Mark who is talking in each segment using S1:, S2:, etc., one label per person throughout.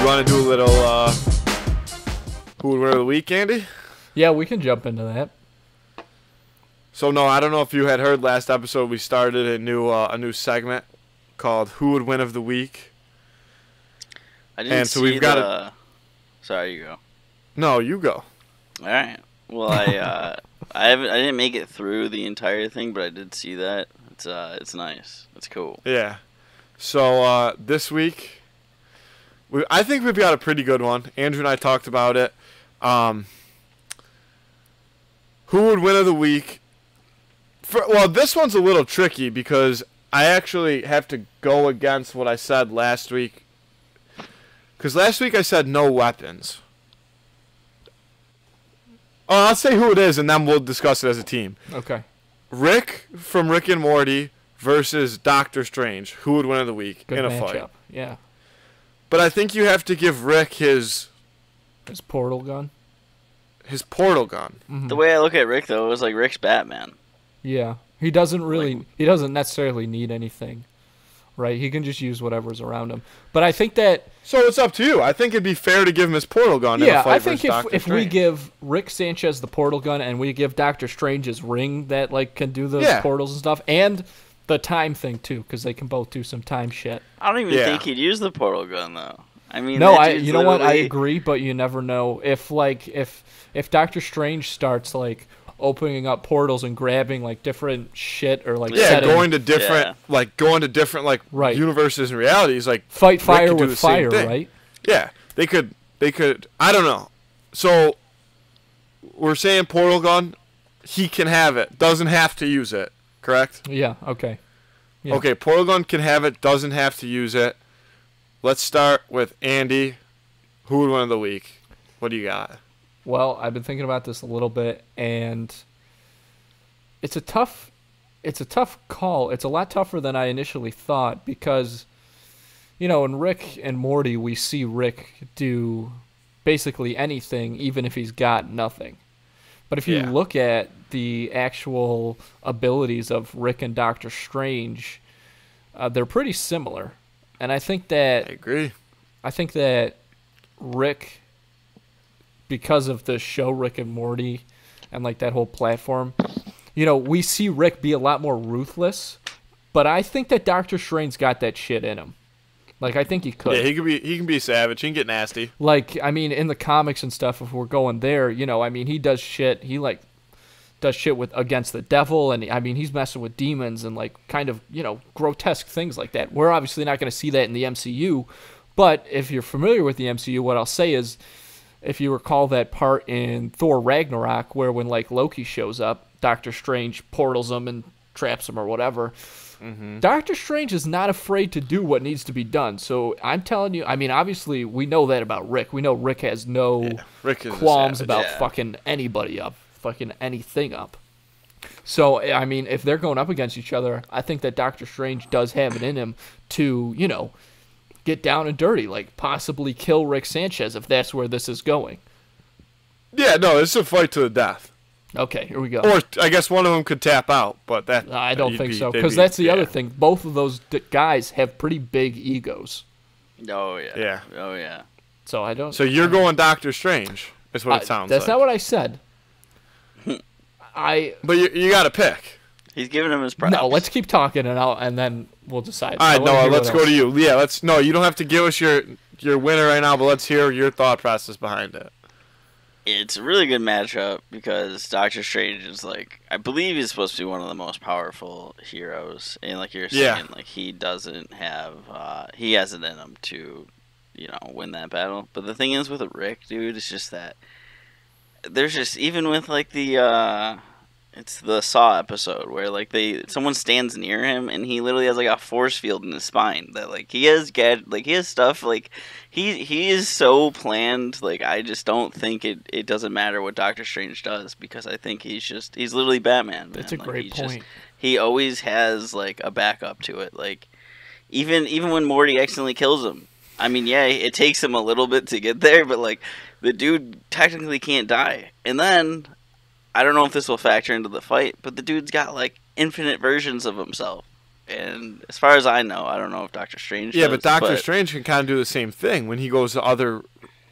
S1: You want to do a little who would win of the week, Andy?
S2: Yeah, we can jump into that.
S1: So no, I don't know if you had heard last episode. We started a new segment called "Who Would Win of the Week."
S3: I didn't see
S1: we've got
S3: Sorry, you go.
S1: No, you go.
S3: All right. Well, I didn't make it through the entire thing, but I did see that. It's nice. It's cool.
S1: Yeah. So this week, I think we've got a pretty good one. Andrew and I talked about it. Who would win of the week? Well, this one's a little tricky because I actually have to go against what I said last week. Because last week I said no weapons. Oh, I'll say who it is, and then we'll discuss it as a team.
S2: Okay.
S1: Rick from Rick and Morty versus Doctor Strange. Who would win of the week
S2: Good
S1: in a
S2: matchup.
S1: fight?
S2: Yeah.
S1: But I think you have to give Rick his
S2: portal gun.
S1: His portal gun.
S2: Mm-hmm.
S3: The way I look at Rick, though, is like Rick's Batman.
S2: Yeah. He doesn't necessarily need anything, right? He can just use whatever's around him. But I think that...
S1: So it's up to you. I think it'd be fair to give him his portal gun in a
S2: Yeah,
S1: fight
S2: I think if we
S1: Strange.
S2: give Rick Sanchez the portal gun and we give Doctor Strange his ring that like can do those portals and stuff, and the time thing too, because they can both do some time shit.
S3: I don't even think he'd use the portal gun, though. I mean,
S2: no, you know what? I agree, but you never know. If Doctor Strange starts like opening up portals and grabbing like different shit or like
S1: going to different universes and realities, like
S2: fight fire with fire, right?
S1: Yeah, they could. I don't know. So we're saying portal gun. He can have it. Doesn't have to use it. Correct?
S2: Yeah. Okay. Yeah.
S1: Okay. Portal gun can have it. Doesn't have to use it. Let's start with Andy. Who would win of the week? What do you got?
S2: Well, I've been thinking about this a little bit, and it's a tough call. It's a lot tougher than I initially thought because, you know, in Rick and Morty, we see Rick do basically anything, even if he's got nothing. But if you look at the actual abilities of Rick and Doctor Strange, they're pretty similar. And I think that...
S1: I agree.
S2: I think that Rick... because of the show Rick and Morty and like that whole platform, you know, we see Rick be a lot more ruthless, but I think that Doctor Strange's got that shit in him. Like, I think he could.
S1: Yeah, he can be savage. He can get nasty.
S2: Like, I mean, in the comics and stuff, if we're going there, you know, I mean, he does shit. He like does shit with against the devil, and I mean, he's messing with demons and like kind of, you know, grotesque things like that. We're obviously not going to see that in the MCU, but if you're familiar with the MCU, what I'll say is, if you recall that part in Thor Ragnarok where when like Loki shows up, Doctor Strange portals him and traps him or whatever. Mm-hmm. Doctor Strange is not afraid to do what needs to be done. So I'm telling you, I mean, obviously we know that about Rick. We know Rick has no qualms about fucking anybody up, fucking anything up. So, I mean, if they're going up against each other, I think that Doctor Strange does have it in him to, you know, get down and dirty, like possibly kill Rick Sanchez if that's where this is going.
S1: Yeah, no, it's a fight to the death.
S2: Okay, here we go.
S1: Or I guess one of them could tap out, but that
S2: I don't think so, because that's the other thing. Both of those guys have pretty big egos.
S3: Oh yeah.
S1: Yeah.
S3: Oh yeah.
S2: So I don't.
S1: So you're going Doctor Strange? Is what it sounds like.
S2: That's not what I said.
S1: But you got to pick.
S3: He's giving him his props.
S2: No, let's keep talking and then we'll decide.
S1: All right, Noah, let's go to you. Yeah, no, you don't have to give us your winner right now, but let's hear your thought process behind it.
S3: It's a really good matchup because Doctor Strange is like, I believe he's supposed to be one of the most powerful heroes, and like you're saying, like he doesn't have, he has it in him to, you know, win that battle. But the thing is with Rick, dude, it's just that there's just, even with like the it's the Saw episode where like someone stands near him and he literally has like a force field in his spine that like he has stuff like he is so planned. Like I just don't think it doesn't matter what Doctor Strange does because I think he's literally Batman. Man.
S2: That's a great point.
S3: He always has like a backup to it. Like even when Morty accidentally kills him. I mean, yeah, it takes him a little bit to get there, but like the dude technically can't die. And then I don't know if this will factor into the fight, but the dude's got like infinite versions of himself. And as far as I know, I don't know if Doctor Strange does.
S1: But Doctor Strange can kind of do the same thing when he goes to other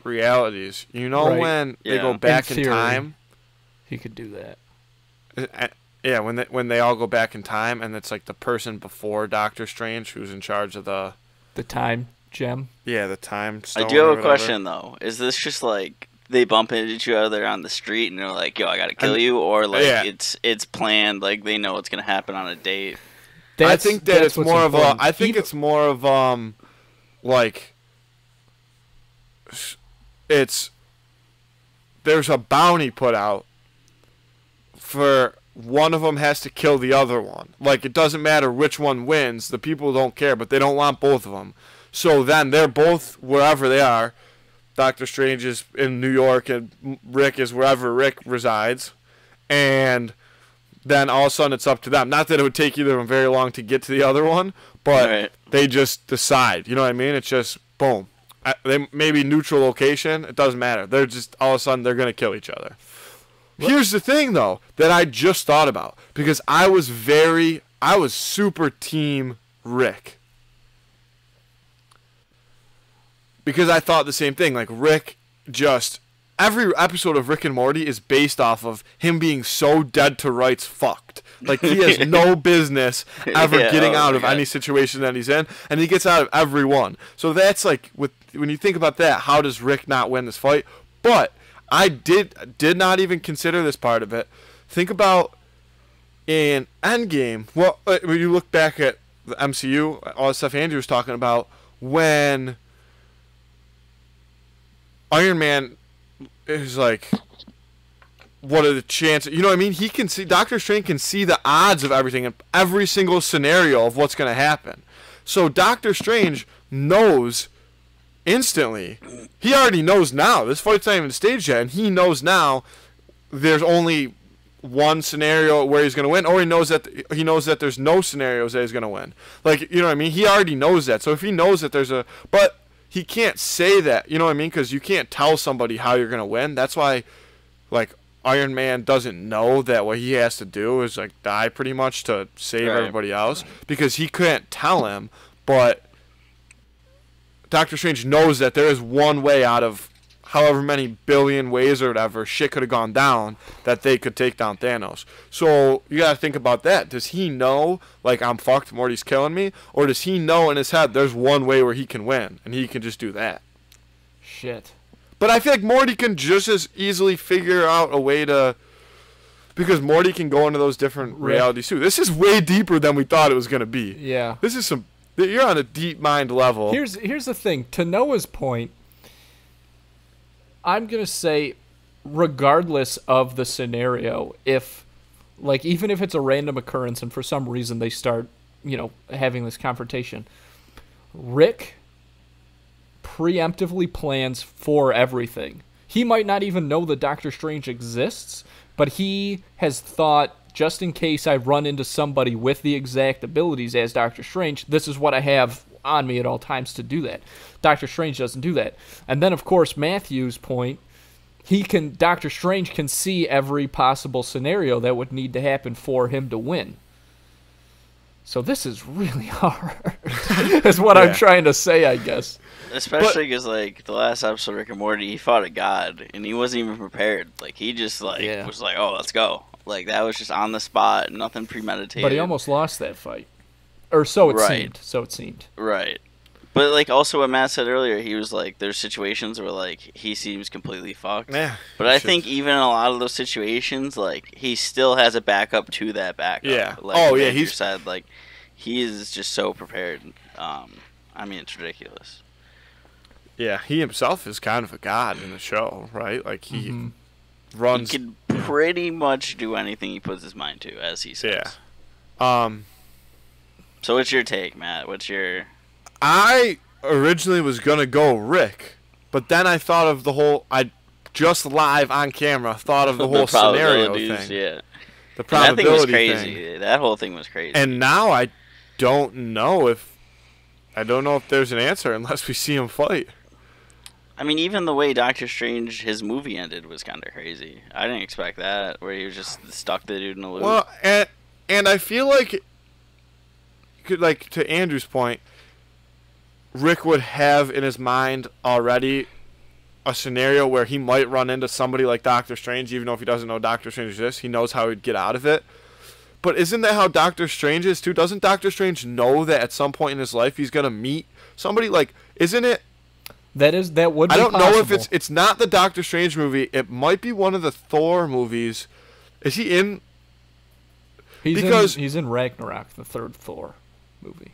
S1: realities. You know, when they go back in time?
S2: He could do that.
S1: Yeah, when they all go back in time, and it's like the person before Doctor Strange who's in charge of the time gem. Yeah, the time stone.
S3: I do have a question though. Is this just like they bump into each other on the street and they're like, "Yo, I gotta kill you," or like it's planned, like they know what's gonna happen on a date?
S1: I think that it's more of a. I think it's more of like it's there's a bounty put out for one of them has to kill the other one. Like, it doesn't matter which one wins. The people don't care, but they don't want both of them. So then they're both wherever they are. Doctor Strange is in New York, and Rick is wherever Rick resides. And then all of a sudden it's up to them. Not that it would take either of them very long to get to the other one, but they just decide. You know what I mean? It's just, boom. They maybe neutral location. It doesn't matter. They're just, all of a sudden, they're going to kill each other. Here's the thing, though, that I just thought about. Because I was super team Rick. Because I thought the same thing. Like, Rick just... Every episode of Rick and Morty is based off of him being so dead to rights fucked. Like, he has no business ever getting out of any situation that he's in. And he gets out of every one. So that's like, when you think about that, how does Rick not win this fight? But... I did not even consider this part of it. Think about in Endgame. Well, when you look back at the MCU, all the stuff Andrew was talking about, when Iron Man is like, what are the chances? You know what I mean? He can see, Doctor Strange can see the odds of everything in every single scenario of what's going to happen. So Doctor Strange knows instantly. He already knows now. This fight's not even staged yet, and he knows now there's only one scenario where he's going to win, or he knows that there's no scenarios that he's going to win. Like, you know what I mean? He already knows that. So if he knows that but he can't say that, you know what I mean? Because you can't tell somebody how you're going to win. That's why, like, Iron Man doesn't know that what he has to do is, like, die pretty much to save everybody else, because he couldn't tell him, but Doctor Strange knows that there is one way out of however many billion ways or whatever shit could have gone down that they could take down Thanos. So you gotta think about that. Does he know, like, I'm fucked, Morty's killing me? Or does he know in his head there's one way where he can win, and he can just do that?
S2: Shit.
S1: But I feel like Morty can just as easily figure out a way to... Because Morty can go into those different realities too. This is way deeper than we thought it was gonna be.
S2: Yeah.
S1: This is some... You're on a deep mind level.
S2: Here's the thing. To Noah's point, I'm going to say, regardless of the scenario, if, like, even if it's a random occurrence and for some reason they start, having this confrontation, Rick preemptively plans for everything. He might not even know that Doctor Strange exists, but he has thought, just in case I run into somebody with the exact abilities as Doctor Strange, this is what I have on me at all times to do that. Doctor Strange doesn't do that. And then, of course, Matthew's point, Doctor Strange can see every possible scenario that would need to happen for him to win. So this is really hard, is what I'm trying to say, I guess.
S3: Especially because, like, the last episode of Rick and Morty, he fought a god, and he wasn't even prepared. Like, he just, was like, oh, let's go. Like, that was just on the spot, nothing premeditated.
S2: But he almost lost that fight. Or so it seemed. So it seemed.
S3: Right. But, like, also what Matt said earlier, he was like, there's situations where, like, he seems completely fucked. Yeah. But I think even in a lot of those situations, like, he still has a backup to that backup.
S1: Yeah.
S3: Like, he said, like, he is just so prepared. I mean, it's ridiculous.
S1: Yeah, he himself is kind of a god in the show, right? Like, he runs...
S3: He can pretty much do anything he puts his mind to, as he says.
S1: Yeah.
S3: So what's your take, Matt? What's your...
S1: I originally was going to go Rick, but then I thought of the whole... I just live on camera thought of the whole scenario thing.
S3: Yeah.
S1: The probability
S3: that thing was crazy.
S1: Thing.
S3: That whole thing was crazy.
S1: And now I don't know if there's an answer unless we see him fight.
S3: I mean, even the way Doctor Strange, his movie ended was kind of crazy. I didn't expect that, where he was just stuck the dude in a loop.
S1: Well, and I feel like could, like, to Andrew's point, Rick would have in his mind already a scenario where he might run into somebody like Doctor Strange, even though if he doesn't know Doctor Strange exists, he knows how he'd get out of it. But isn't that how Doctor Strange is too? Doesn't Doctor Strange know that at some point in his life he's gonna meet somebody? Like, isn't it?
S2: That would be
S1: I don't
S2: possible.
S1: know if it's not the Doctor Strange movie. It might be one of the Thor movies. Is he in?
S2: He's in Ragnarok, the third Thor movie.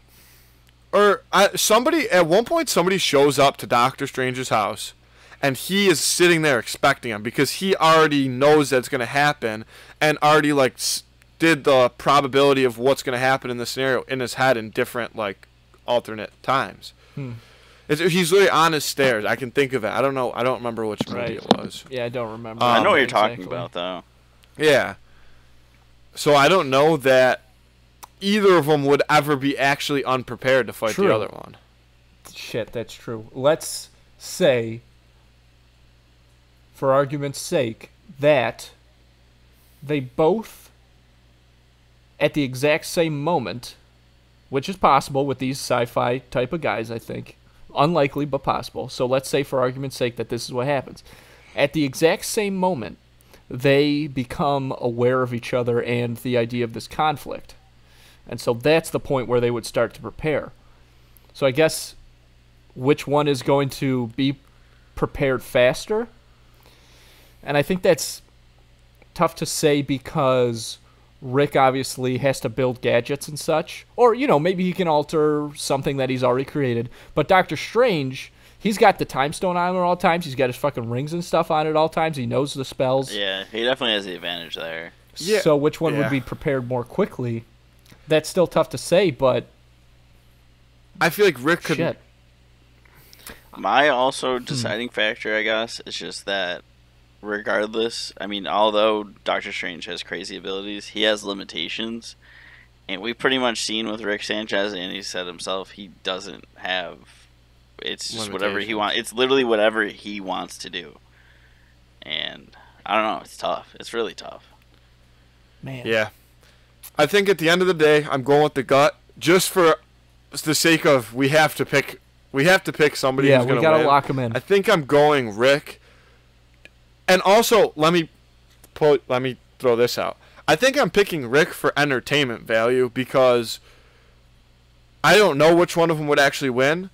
S1: Or somebody at one point, somebody shows up to Doctor Strange's house, and he is sitting there expecting him because he already knows that's going to happen, and already like did the probability of what's going to happen in the scenario in his head in different like alternate times. He's literally on his stairs. I can think of it. I don't know. I don't remember which movie it was.
S2: Yeah, I don't remember.
S3: I know what you're
S2: exactly.
S3: talking about, though.
S1: Yeah. So I don't know that either of them would ever be actually unprepared to fight the other one.
S2: Shit, that's true. Let's say, for argument's sake, that they both, at the exact same moment, which is possible with these sci-fi type of guys, I think. Unlikely, but possible. So let's say, for argument's sake, that this is what happens. At the exact same moment, they become aware of each other and the idea of this conflict. And so that's the point where they would start to prepare. So I guess which one is going to be prepared faster? And I think that's tough to say because Rick obviously has to build gadgets and such. Or, maybe he can alter something that he's already created. But Doctor Strange, he's got the Time Stone on at all times. He's got his fucking rings and stuff on at all times. He knows the spells.
S3: Yeah, he definitely has the advantage there.
S1: Yeah.
S2: So which one would be prepared more quickly? That's still tough to say, but
S1: I feel like Rick could.
S2: Shit.
S3: My also deciding factor, I guess, is just that regardless, I mean, although Doctor Strange has crazy abilities, he has limitations. And we've pretty much seen with Rick Sanchez, and he said himself, he doesn't have. It's just whatever he wants. It's literally whatever he wants to do. And I don't know. It's tough. It's really tough.
S2: Man.
S1: Yeah. I think at the end of the day, I'm going with the gut, just for the sake of we have to pick somebody who's going to win.
S2: Yeah, we got to lock him in.
S1: I think I'm going Rick. And also, let me throw this out. I think I'm picking Rick for entertainment value because I don't know which one of them would actually win,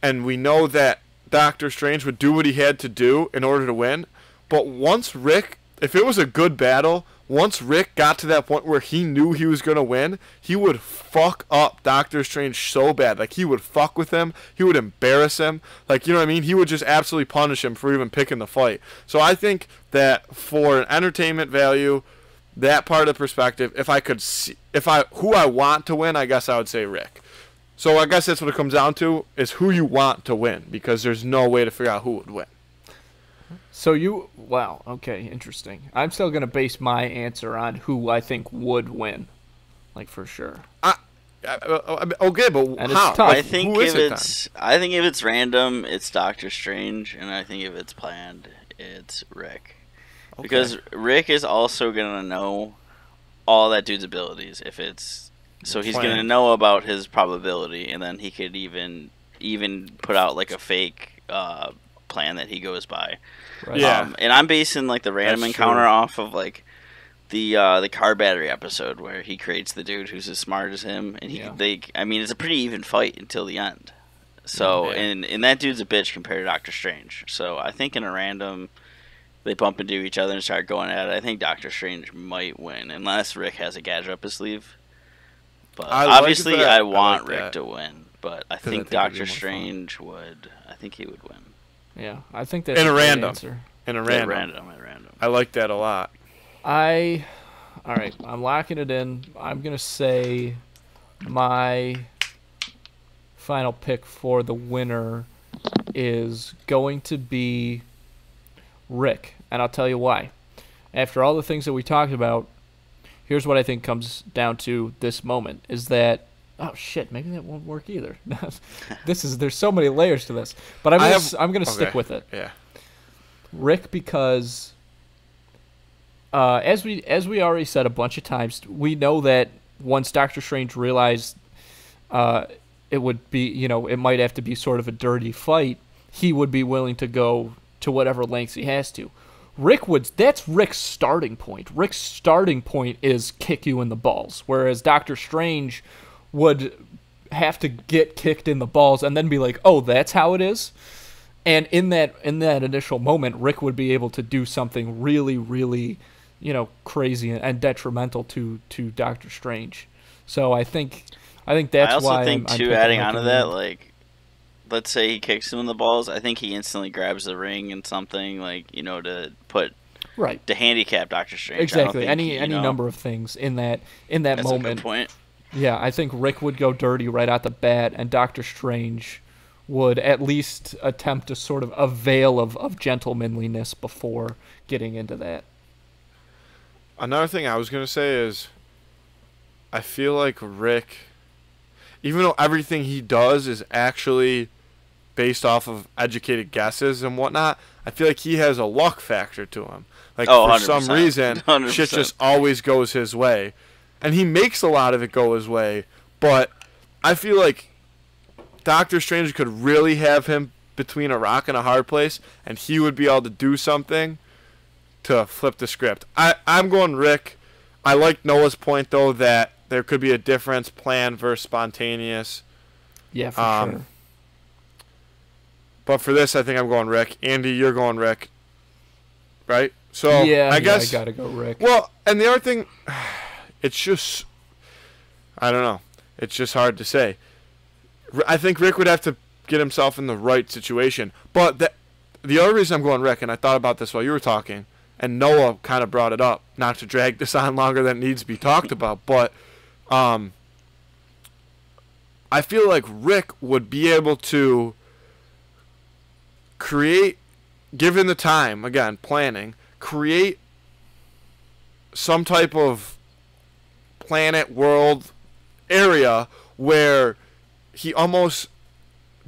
S1: and we know that Doctor Strange would do what he had to do in order to win. But once Rick, if it was a good battle, once Rick got to that point where he knew he was going to win, he would fuck up Doctor Strange so bad. Like, he would fuck with him. He would embarrass him. Like, you know what I mean? He would just absolutely punish him for even picking the fight. So I think that for an entertainment value, that part of the perspective, if I could see, who I want to win, I guess I would say Rick. So I guess that's what it comes down to, is who you want to win, because there's no way to figure out who would win.
S2: So wow, okay, interesting. I'm still going to base my answer on who I think would win, like for sure.
S1: Okay, but
S2: and
S1: how?
S2: It's tough.
S3: I think if it's random, it's Doctor Strange, and I think if it's planned, it's Rick. Okay. Because Rick is also going to know all that dude's abilities. So he's going to know about his probability, and then he could even put out like a fake plan that he goes by.
S2: Right.
S1: Yeah.
S3: And I'm basing like the random encounter off of like the car battery episode where he creates the dude who's as smart as him, and it's a pretty even fight until the end. So and that dude's a bitch compared to Doctor Strange. So I think in a random, they bump into each other and start going at it. I think Doctor Strange might win unless Rick has a gadget up his sleeve. But obviously, I want Rick to win. But I think Doctor Strange would. I think he would win.
S2: Yeah, I think that's
S1: in a
S2: great
S1: random
S2: answer.
S1: In a random.
S3: At random.
S1: I like that a lot.
S2: All right, I'm locking it in. I'm gonna say my final pick for the winner is going to be Rick, and I'll tell you why. After all the things that we talked about, here's what I think comes down to this moment, is that oh shit, maybe that won't work either. There's so many layers to this. But I'm gonna stick with it.
S1: Yeah.
S2: Rick, because as we already said a bunch of times, we know that once Doctor Strange realized it would be, it might have to be sort of a dirty fight, he would be willing to go to whatever lengths he has to. That's Rick's starting point. Rick's starting point is kick you in the balls, whereas Doctor Strange would have to get kicked in the balls and then be like, oh, that's how it is? And in that initial moment, Rick would be able to do something really, really, crazy and detrimental to Doctor Strange. So I think that's why.
S3: I also think too, adding on to that, like, let's say he kicks him in the balls, I think he instantly grabs the ring and something to put to handicap Doctor Strange.
S2: Exactly. Any number of things in that
S3: that's
S2: moment.
S3: A good point.
S2: Yeah, I think Rick would go dirty right out the bat, and Doctor Strange would at least attempt a sort of a veil of gentlemanliness before getting into that.
S1: Another thing I was going to say is I feel like Rick, even though everything he does is actually based off of educated guesses and whatnot, I feel like he has a luck factor to him. Like, for some reason,
S3: 100%.
S1: Shit just always goes his way. And he makes a lot of it go his way, but I feel like Doctor Strange could really have him between a rock and a hard place, and he would be able to do something to flip the script. I'm going Rick. I like Noah's point, though, that there could be a difference, planned versus spontaneous.
S2: Yeah, for sure.
S1: But for this, I think I'm going Rick. Andy, you're going Rick, right? So I guess
S2: I gotta go Rick.
S1: Well, and the other thing, it's just, I don't know. It's just hard to say. I think Rick would have to get himself in the right situation. But the other reason I'm going Rick, and I thought about this while you were talking, and Noah kind of brought it up, not to drag this on longer than it needs to be talked about, but I feel like Rick would be able to create, given the time, again, planning, create some type of planet, world, area where he almost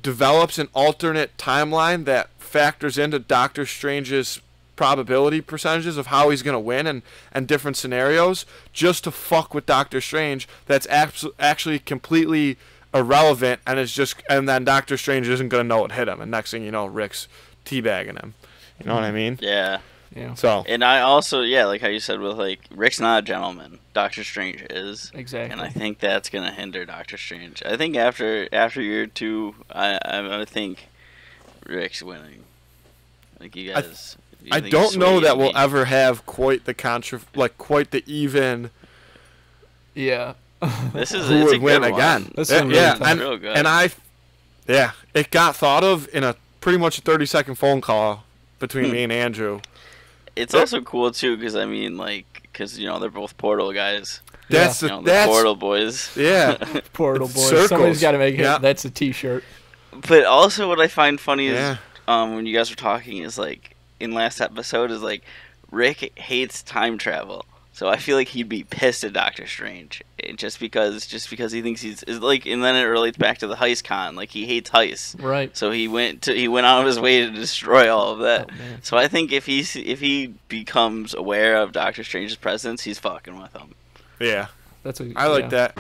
S1: develops an alternate timeline that factors into Doctor Strange's probability percentages of how he's going to win and different scenarios, just to fuck with Doctor Strange. That's actually completely irrelevant, and then Doctor Strange isn't going to know what hit him, and next thing you know, Rick's teabagging him. You know what I mean?
S3: Yeah.
S1: So.
S3: And I also, like how you said, with Rick's not a gentleman. Doctor Strange is.
S2: Exactly.
S3: And I think that's gonna hinder Doctor Strange. I think after year 2, I think Rick's winning. Like, you guys.
S1: I don't know that we'll ever have quite the even.
S2: Yeah.
S3: This is
S1: who would win
S3: one.
S1: again?
S2: This is
S3: real good.
S1: And it got thought of in a pretty much a 30-second phone call between me and Andrew.
S3: It's also cool too, because they're both Portal guys.
S1: That's
S3: the
S1: that's
S3: Portal boys.
S1: Yeah,
S2: Portal boys.
S1: Circles.
S2: Somebody's got to make it.
S1: Yeah.
S2: That's a T-shirt.
S3: But also, what I find funny is when you guys were talking is in last episode is Rick hates time travel. So I feel like he'd be pissed at Doctor Strange, just because he thinks and then it relates back to the heist con. He hates heists,
S2: right?
S3: So he went out of his way to destroy all of that.
S2: Oh, man.
S3: So I think if he becomes aware of Doctor Strange's presence, he's fucking with him.
S1: Yeah,
S2: I
S1: like that.